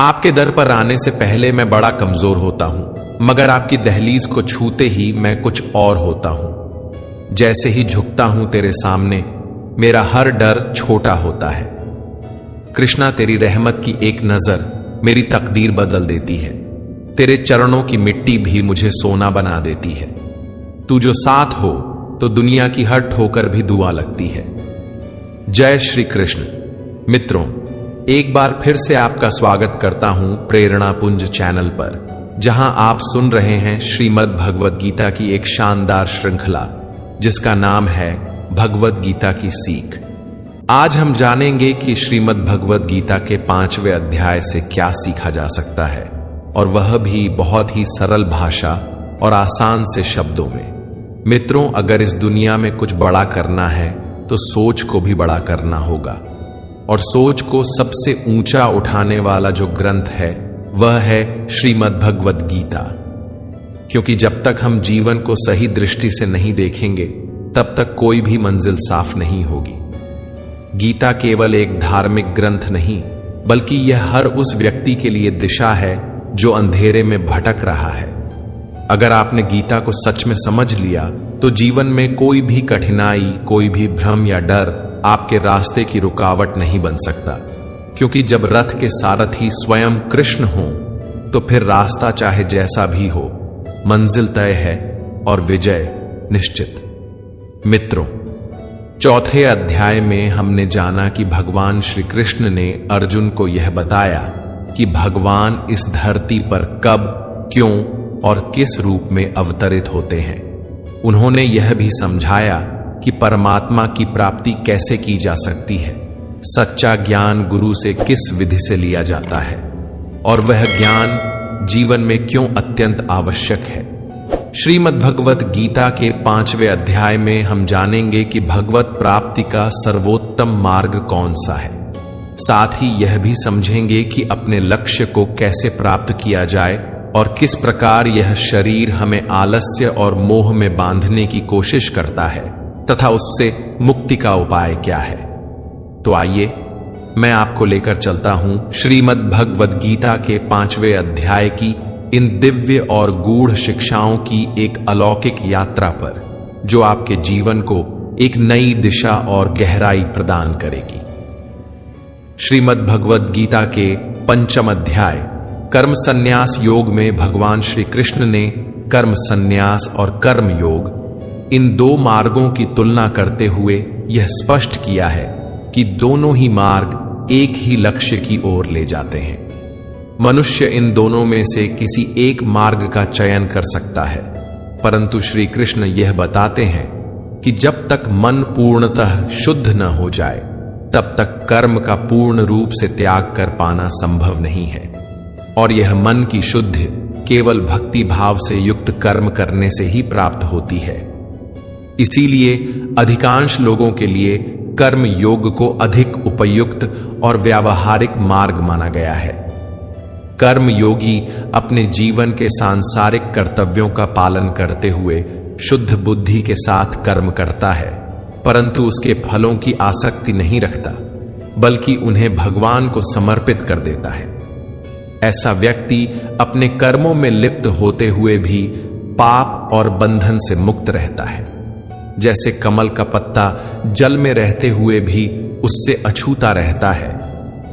आपके दर पर आने से पहले मैं बड़ा कमजोर होता हूं, मगर आपकी दहलीज को छूते ही मैं कुछ और होता हूं। जैसे ही झुकता हूं तेरे सामने, मेरा हर डर छोटा होता है। कृष्णा, तेरी रहमत की एक नजर मेरी तकदीर बदल देती है। तेरे चरणों की मिट्टी भी मुझे सोना बना देती है। तू जो साथ हो तो दुनिया की हर ठोकर भी दुआ लगती है। जय श्री कृष्ण। मित्रों, एक बार फिर से आपका स्वागत करता हूं प्रेरणा पुंज चैनल पर, जहां आप सुन रहे हैं श्रीमद् भगवद गीता की एक शानदार श्रृंखला, जिसका नाम है भगवद गीता की सीख। आज हम जानेंगे कि श्रीमद् भगवद गीता के 5वें अध्याय से क्या सीखा जा सकता है, और वह भी बहुत ही सरल भाषा और आसान से शब्दों में। मित्रों, अगर इस दुनिया में कुछ बड़ा करना है तो सोच को भी बड़ा करना होगा, और सोच को सबसे ऊंचा उठाने वाला जो ग्रंथ है वह है श्रीमद् भगवद गीता। क्योंकि जब तक हम जीवन को सही दृष्टि से नहीं देखेंगे, तब तक कोई भी मंजिल साफ नहीं होगी। गीता केवल एक धार्मिक ग्रंथ नहीं, बल्कि यह हर उस व्यक्ति के लिए दिशा है जो अंधेरे में भटक रहा है। अगर आपने गीता को सच में समझ लिया तो जीवन में कोई भी कठिनाई, कोई भी भ्रम या डर आपके रास्ते की रुकावट नहीं बन सकता। क्योंकि जब रथ के सारथी स्वयं कृष्ण हो, तो फिर रास्ता चाहे जैसा भी हो, मंजिल तय है और विजय निश्चित। मित्रों, चौथे अध्याय में हमने जाना कि भगवान श्री कृष्ण ने अर्जुन को यह बताया कि भगवान इस धरती पर कब, क्यों और किस रूप में अवतरित होते हैं। उन्होंने यह भी समझाया कि परमात्मा की प्राप्ति कैसे की जा सकती है, सच्चा ज्ञान गुरु से किस विधि से लिया जाता है, और वह ज्ञान जीवन में क्यों अत्यंत आवश्यक है। श्रीमद् भगवद गीता के 5वें अध्याय में हम जानेंगे कि भगवत प्राप्ति का सर्वोत्तम मार्ग कौन सा है। साथ ही यह भी समझेंगे कि अपने लक्ष्य को कैसे प्राप्त किया जाए और किस प्रकार यह शरीर हमें आलस्य और मोह में बांधने की कोशिश करता है, तथा उससे मुक्ति का उपाय क्या है। तो आइए मैं आपको लेकर चलता हूं श्रीमद् भगवद गीता के 5वें अध्याय की इन दिव्य और गूढ़ शिक्षाओं की एक अलौकिक यात्रा पर, जो आपके जीवन को एक नई दिशा और गहराई प्रदान करेगी। श्रीमद् भगवद गीता के 5वें अध्याय कर्म संन्यास योग में भगवान श्री कृष्ण ने कर्म संन्यास और कर्म योग, इन दो मार्गों की तुलना करते हुए यह स्पष्ट किया है कि दोनों ही मार्ग एक ही लक्ष्य की ओर ले जाते हैं। मनुष्य इन दोनों में से किसी एक मार्ग का चयन कर सकता है, परंतु श्री कृष्ण यह बताते हैं कि जब तक मन पूर्णतः शुद्ध न हो जाए, तब तक कर्म का पूर्ण रूप से त्याग कर पाना संभव नहीं है। और यह मन की शुद्धि केवल भक्ति भाव से युक्त कर्म करने से ही प्राप्त होती है। इसीलिए अधिकांश लोगों के लिए कर्म योग को अधिक उपयुक्त और व्यावहारिक मार्ग माना गया है। कर्म योगी अपने जीवन के सांसारिक कर्तव्यों का पालन करते हुए शुद्ध बुद्धि के साथ कर्म करता है, परंतु उसके फलों की आसक्ति नहीं रखता, बल्कि उन्हें भगवान को समर्पित कर देता है। ऐसा व्यक्ति अपने कर्मों में लिप्त होते हुए भी पाप और बंधन से मुक्त रहता है। जैसे कमल का पत्ता जल में रहते हुए भी उससे अछूता रहता है,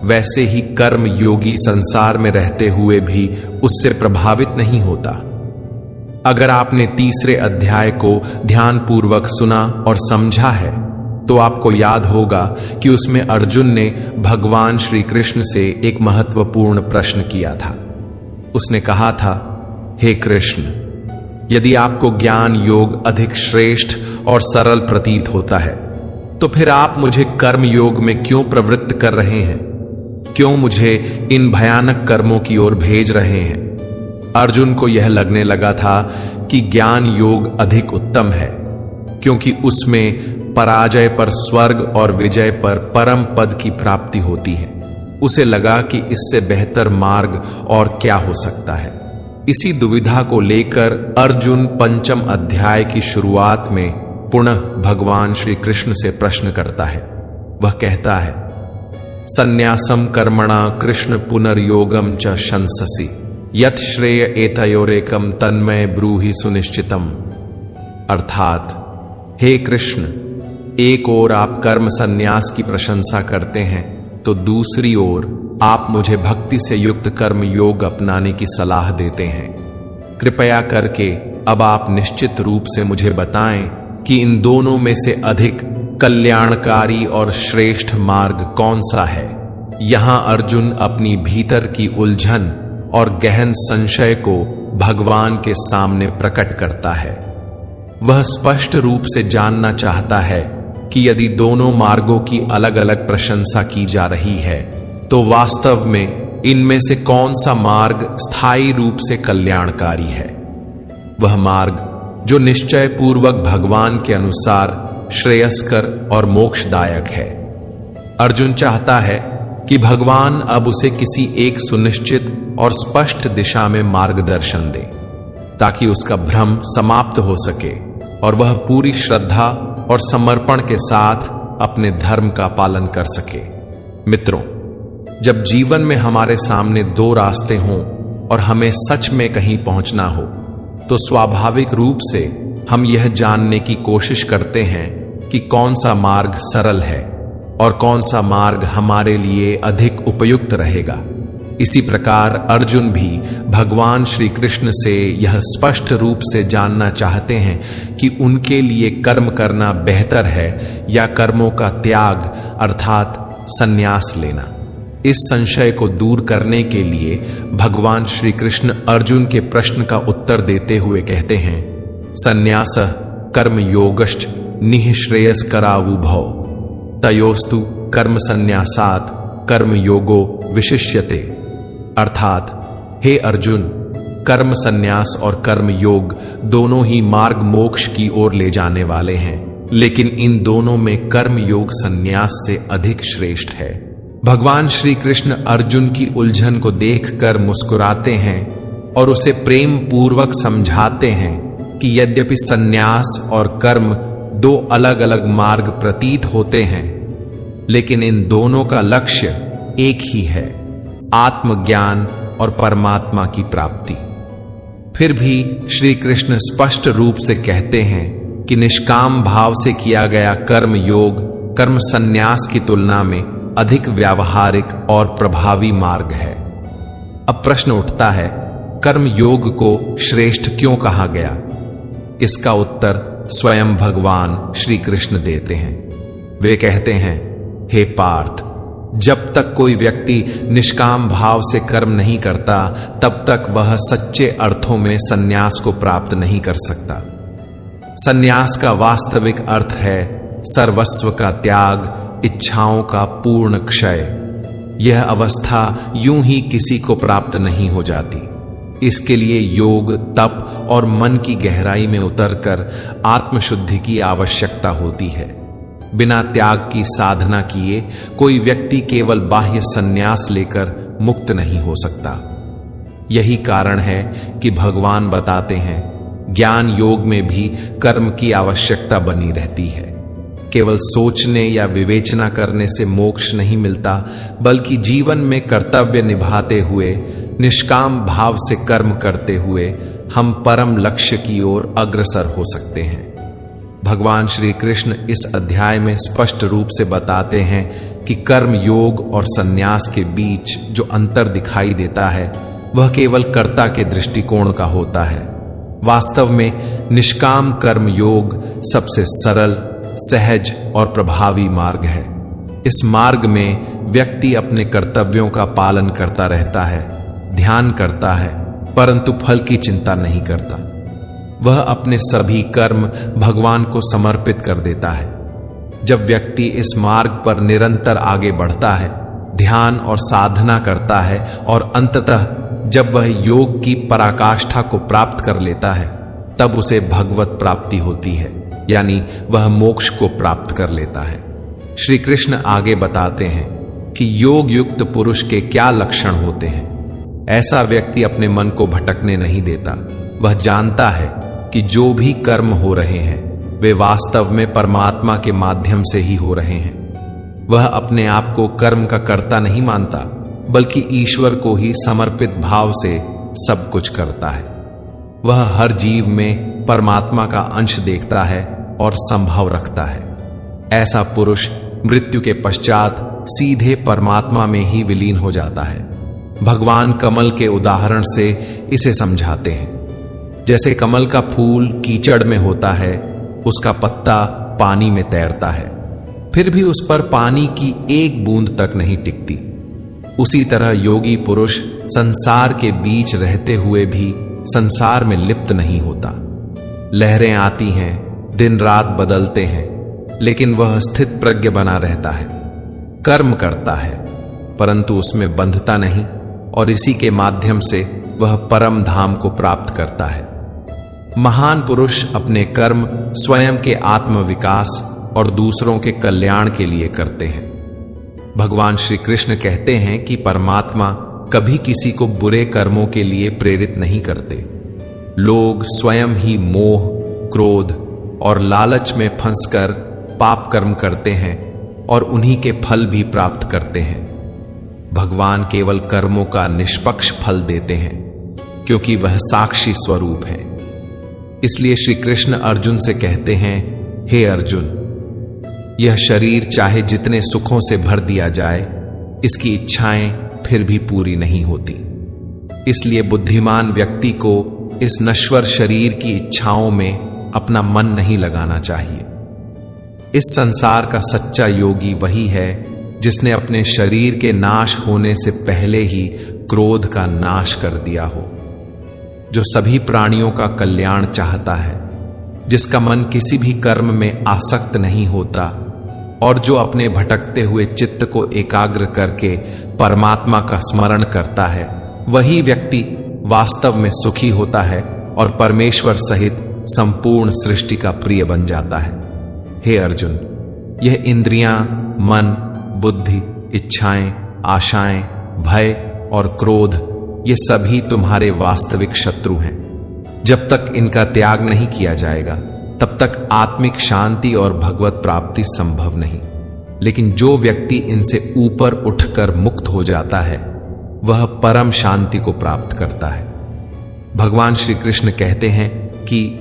वैसे ही कर्म योगी संसार में रहते हुए भी उससे प्रभावित नहीं होता। अगर आपने 3रे अध्याय को ध्यानपूर्वक सुना और समझा है, तो आपको याद होगा कि उसमें अर्जुन ने भगवान श्री कृष्ण से एक महत्वपूर्ण प्रश्न किया था। उसने कहा था, हे कृष्ण, यदि आपको ज्ञान योग अधिक श्रेष्ठ और सरल प्रतीत होता है, तो फिर आप मुझे कर्म योग में क्यों प्रवृत्त कर रहे हैं? क्यों मुझे इन भयानक कर्मों की ओर भेज रहे हैं? अर्जुन को यह लगने लगा था कि ज्ञान योग अधिक उत्तम है, क्योंकि उसमें पराजय पर स्वर्ग और विजय पर परम पद की प्राप्ति होती है। उसे लगा कि इससे बेहतर मार्ग और क्या हो सकता है। इसी दुविधा को लेकर अर्जुन 5वें अध्याय की शुरुआत में पुनः भगवान श्री कृष्ण से प्रश्न करता है। वह कहता है, संन्यासम कर्मणा कृष्ण पुनर्योगम च शंससि यत् श्रेय एतयोरेकम तन्मय ब्रूहि सुनिश्चितम। अर्थात, हे कृष्ण, एक ओर आप कर्म संन्यास की प्रशंसा करते हैं तो दूसरी ओर आप मुझे भक्ति से युक्त कर्म योग अपनाने की सलाह देते हैं। कृपया करके अब आप निश्चित रूप से मुझे बताएं कि इन दोनों में से अधिक कल्याणकारी और श्रेष्ठ मार्ग कौन सा है। यहां अर्जुन अपनी भीतर की उलझन और गहन संशय को भगवान के सामने प्रकट करता है। वह स्पष्ट रूप से जानना चाहता है कि यदि दोनों मार्गों की अलग अलग प्रशंसा की जा रही है तो वास्तव में इनमें से कौन सा मार्ग स्थायी रूप से कल्याणकारी है। वह मार्ग जो निश्चय पूर्वक भगवान के अनुसार श्रेयस्कर और मोक्षदायक है। अर्जुन चाहता है कि भगवान अब उसे किसी एक सुनिश्चित और स्पष्ट दिशा में मार्गदर्शन दे ताकि उसका भ्रम समाप्त हो सके और वह पूरी श्रद्धा और समर्पण के साथ अपने धर्म का पालन कर सके। मित्रों, जब जीवन में हमारे सामने दो रास्ते हों और हमें सच में कहीं पहुंचना हो तो स्वाभाविक रूप से हम यह जानने की कोशिश करते हैं कि कौन सा मार्ग सरल है और कौन सा मार्ग हमारे लिए अधिक उपयुक्त रहेगा। इसी प्रकार अर्जुन भी भगवान श्री कृष्ण से यह स्पष्ट रूप से जानना चाहते हैं कि उनके लिए कर्म करना बेहतर है या कर्मों का त्याग अर्थात संन्यास लेना। इस संशय को दूर करने के लिए भगवान श्री कृष्ण अर्जुन के प्रश्न का उत्तर देते हुए कहते हैं, संन्यासः कर्म योगश्च निःश्रेयस्करावुभौ तयोस्तु कर्म संन्यासात् कर्म योगो विशिष्यते। अर्थात, हे अर्जुन, कर्म संन्यास और कर्म योग दोनों ही मार्ग मोक्ष की ओर ले जाने वाले हैं, लेकिन इन दोनों में कर्म योग संन्यास से अधिक श्रेष्ठ है। भगवान श्री कृष्ण अर्जुन की उलझन को देखकर मुस्कुराते हैं और उसे प्रेम पूर्वक समझाते हैं कि यद्यपि संन्यास और कर्म दो अलग अलग मार्ग प्रतीत होते हैं, लेकिन इन दोनों का लक्ष्य एक ही है, आत्मज्ञान और परमात्मा की प्राप्ति। फिर भी श्री कृष्ण स्पष्ट रूप से कहते हैं कि निष्काम भाव से किया गया कर्म योग कर्म संन्यास की तुलना में अधिक व्यावहारिक और प्रभावी मार्ग है। अब प्रश्न उठता है, कर्म योग को श्रेष्ठ क्यों कहा गया? इसका उत्तर स्वयं भगवान श्री कृष्ण देते हैं। वे कहते हैं, हे पार्थ, जब तक कोई व्यक्ति निष्काम भाव से कर्म नहीं करता तब तक वह सच्चे अर्थों में संन्यास को प्राप्त नहीं कर सकता। संन्यास का वास्तविक अर्थ है सर्वस्व का त्याग, इच्छाओं का पूर्ण क्षय। यह अवस्था यूं ही किसी को प्राप्त नहीं हो जाती। इसके लिए योग, तप और मन की गहराई में उतरकर आत्मशुद्धि की आवश्यकता होती है। बिना त्याग की साधना किए कोई व्यक्ति केवल बाह्य संन्यास लेकर मुक्त नहीं हो सकता। यही कारण है कि भगवान बताते हैं, ज्ञान योग में भी कर्म की आवश्यकता बनी रहती है। केवल सोचने या विवेचना करने से मोक्ष नहीं मिलता, बल्कि जीवन में कर्तव्य निभाते हुए, निष्काम भाव से कर्म करते हुए हम परम लक्ष्य की ओर अग्रसर हो सकते हैं। भगवान श्री कृष्ण इस अध्याय में स्पष्ट रूप से बताते हैं कि कर्म योग और संन्यास के बीच जो अंतर दिखाई देता है वह केवल कर्ता के दृष्टिकोण का होता है। वास्तव में निष्काम कर्म योग सबसे सरल, सहज और प्रभावी मार्ग है। इस मार्ग में व्यक्ति अपने कर्तव्यों का पालन करता रहता है, ध्यान करता है, परंतु फल की चिंता नहीं करता। वह अपने सभी कर्म भगवान को समर्पित कर देता है। जब व्यक्ति इस मार्ग पर निरंतर आगे बढ़ता है, ध्यान और साधना करता है और अंततः जब वह योग की पराकाष्ठा को प्राप्त कर लेता है, तब उसे भगवत प्राप्ति होती है, यानी वह मोक्ष को प्राप्त कर लेता है। श्री कृष्ण आगे बताते हैं कि योग युक्त पुरुष के क्या लक्षण होते हैं। ऐसा व्यक्ति अपने मन को भटकने नहीं देता। वह जानता है कि जो भी कर्म हो रहे हैं वे वास्तव में परमात्मा के माध्यम से ही हो रहे हैं। वह अपने आप को कर्म का कर्ता नहीं मानता, बल्कि ईश्वर को ही समर्पित भाव से सब कुछ करता है। वह हर जीव में परमात्मा का अंश देखता है और संभव रखता है। ऐसा पुरुष मृत्यु के पश्चात सीधे परमात्मा में ही विलीन हो जाता है। भगवान कमल के उदाहरण से इसे समझाते हैं। जैसे कमल का फूल कीचड़ में होता है, उसका पत्ता पानी में तैरता है, फिर भी उस पर पानी की एक बूंद तक नहीं टिकती। उसी तरह योगी पुरुष संसार के बीच रहते हुए भी संसार में लिप्त नहीं होता। लहरें आती हैं, दिन रात बदलते हैं, लेकिन वह स्थित प्रज्ञ बना रहता है। कर्म करता है, परंतु उसमें बंधता नहीं, और इसी के माध्यम से वह परम धाम को प्राप्त करता है। महान पुरुष अपने कर्म स्वयं के आत्म विकास और दूसरों के कल्याण के लिए करते हैं। भगवान श्री कृष्ण कहते हैं कि परमात्मा कभी किसी को बुरे कर्मों के लिए प्रेरित नहीं करते। लोग स्वयं ही मोह, क्रोध और लालच में फंसकर पाप कर्म करते हैं और उन्हीं के फल भी प्राप्त करते हैं। भगवान केवल कर्मों का निष्पक्ष फल देते हैं, क्योंकि वह साक्षी स्वरूप है। इसलिए श्री कृष्ण अर्जुन से कहते हैं, हे अर्जुन, यह शरीर चाहे जितने सुखों से भर दिया जाए, इसकी इच्छाएं फिर भी पूरी नहीं होती। इसलिए बुद्धिमान व्यक्ति को इस नश्वर शरीर की इच्छाओं में अपना मन नहीं लगाना चाहिए। इस संसार का सच्चा योगी वही है जिसने अपने शरीर के नाश होने से पहले ही क्रोध का नाश कर दिया हो, जो सभी प्राणियों का कल्याण चाहता है, जिसका मन किसी भी कर्म में आसक्त नहीं होता, और जो अपने भटकते हुए चित्त को एकाग्र करके परमात्मा का स्मरण करता है, वही व्यक्ति वास्तव में सुखी होता है और परमेश्वर सहित संपूर्ण सृष्टि का प्रिय बन जाता है। हे अर्जुन, यह इंद्रियां, मन, बुद्धि, इच्छाएं, आशाएं, भय और क्रोध, ये सभी तुम्हारे वास्तविक शत्रु हैं। जब तक इनका त्याग नहीं किया जाएगा, तब तक आत्मिक शांति और भगवत प्राप्ति संभव नहीं। लेकिन जो व्यक्ति इनसे ऊपर उठकर मुक्त हो जाता है, वह परम शांति को प्राप्त करता है। भगवान श्री कृष्ण कहते हैं कि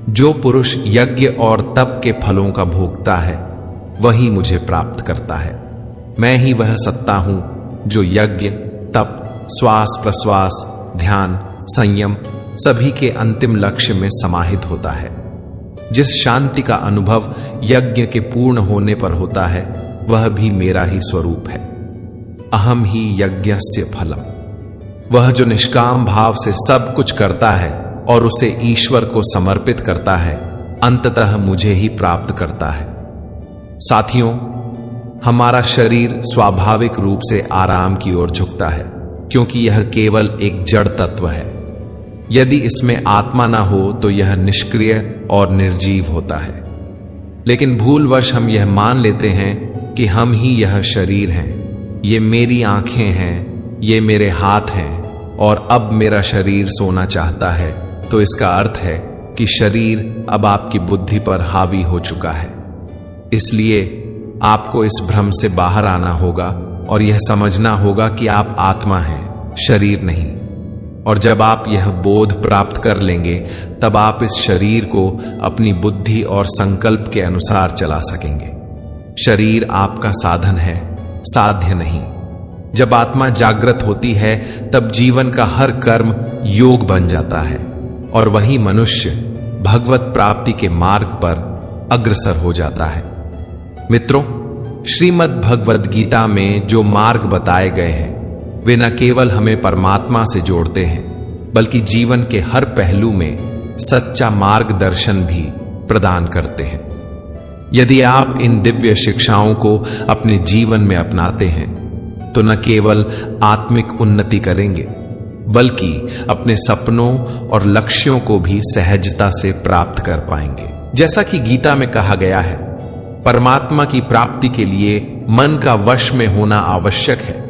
जो पुरुष यज्ञ और तप के फलों का भोगता है, वही मुझे प्राप्त करता है। मैं ही वह सत्ता हूं जो यज्ञ, तप, श्वास प्रश्वास, ध्यान, संयम सभी के अंतिम लक्ष्य में समाहित होता है। जिस शांति का अनुभव यज्ञ के पूर्ण होने पर होता है, वह भी मेरा ही स्वरूप है। अहम ही यज्ञस्य फलम। वह जो निष्काम भाव से सब कुछ करता है और उसे ईश्वर को समर्पित करता है, अंततः मुझे ही प्राप्त करता है। साथियों, हमारा शरीर स्वाभाविक रूप से आराम की ओर झुकता है, क्योंकि यह केवल एक जड़ तत्व है। यदि इसमें आत्मा ना हो तो यह निष्क्रिय और निर्जीव होता है। लेकिन भूलवश हम यह मान लेते हैं कि हम ही यह शरीर हैं, ये मेरी आंखें हैं, ये मेरे हाथ हैं, और अब मेरा शरीर सोना चाहता है, तो इसका अर्थ है कि शरीर अब आपकी बुद्धि पर हावी हो चुका है। इसलिए आपको इस भ्रम से बाहर आना होगा और यह समझना होगा कि आप आत्मा हैं, शरीर नहीं। और जब आप यह बोध प्राप्त कर लेंगे, तब आप इस शरीर को अपनी बुद्धि और संकल्प के अनुसार चला सकेंगे। शरीर आपका साधन है, साध्य नहीं। जब आत्मा जागृत होती है, तब जीवन का हर कर्म योग बन जाता है और वही मनुष्य भगवत प्राप्ति के मार्ग पर अग्रसर हो जाता है। मित्रों, श्रीमद् भगवद गीता में जो मार्ग बताए गए हैं, वे न केवल हमें परमात्मा से जोड़ते हैं, बल्कि जीवन के हर पहलू में सच्चा मार्गदर्शन भी प्रदान करते हैं। यदि आप इन दिव्य शिक्षाओं को अपने जीवन में अपनाते हैं, तो न केवल आत्मिक उन्नति करेंगे, बल्कि अपने सपनों और लक्ष्यों को भी सहजता से प्राप्त कर पाएंगे। जैसा कि गीता में कहा गया है, परमात्मा की प्राप्ति के लिए मन का वश में होना आवश्यक है।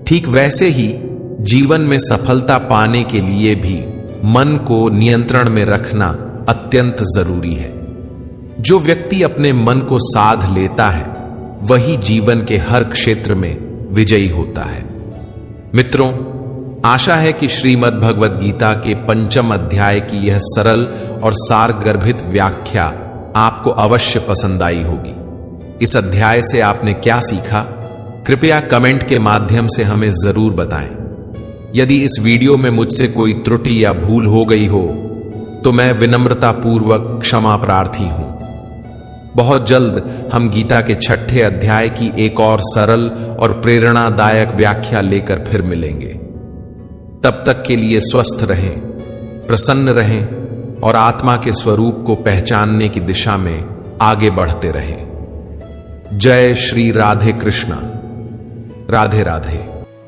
ठीक वैसे ही जीवन में सफलता पाने के लिए भी मन को नियंत्रण में रखना अत्यंत जरूरी है। जो व्यक्ति अपने मन को साध लेता है, वही जीवन के हर क्षेत्र में विजयी होता है। मित्रों, आशा है कि श्रीमद् भगवद गीता के 5वें अध्याय की यह सरल और सारगर्भित व्याख्या आपको अवश्य पसंद आई होगी। इस अध्याय से आपने क्या सीखा, कृपया कमेंट के माध्यम से हमें जरूर बताएं। यदि इस वीडियो में मुझसे कोई त्रुटि या भूल हो गई हो तो मैं विनम्रतापूर्वक क्षमा प्रार्थी हूं। बहुत जल्द हम गीता के 6ठे अध्याय की एक और सरल और प्रेरणादायक व्याख्या लेकर फिर मिलेंगे। तब तक के लिए स्वस्थ रहें, प्रसन्न रहें और आत्मा के स्वरूप को पहचानने की दिशा में आगे बढ़ते रहें। जय श्री राधे कृष्णा। राधे राधे।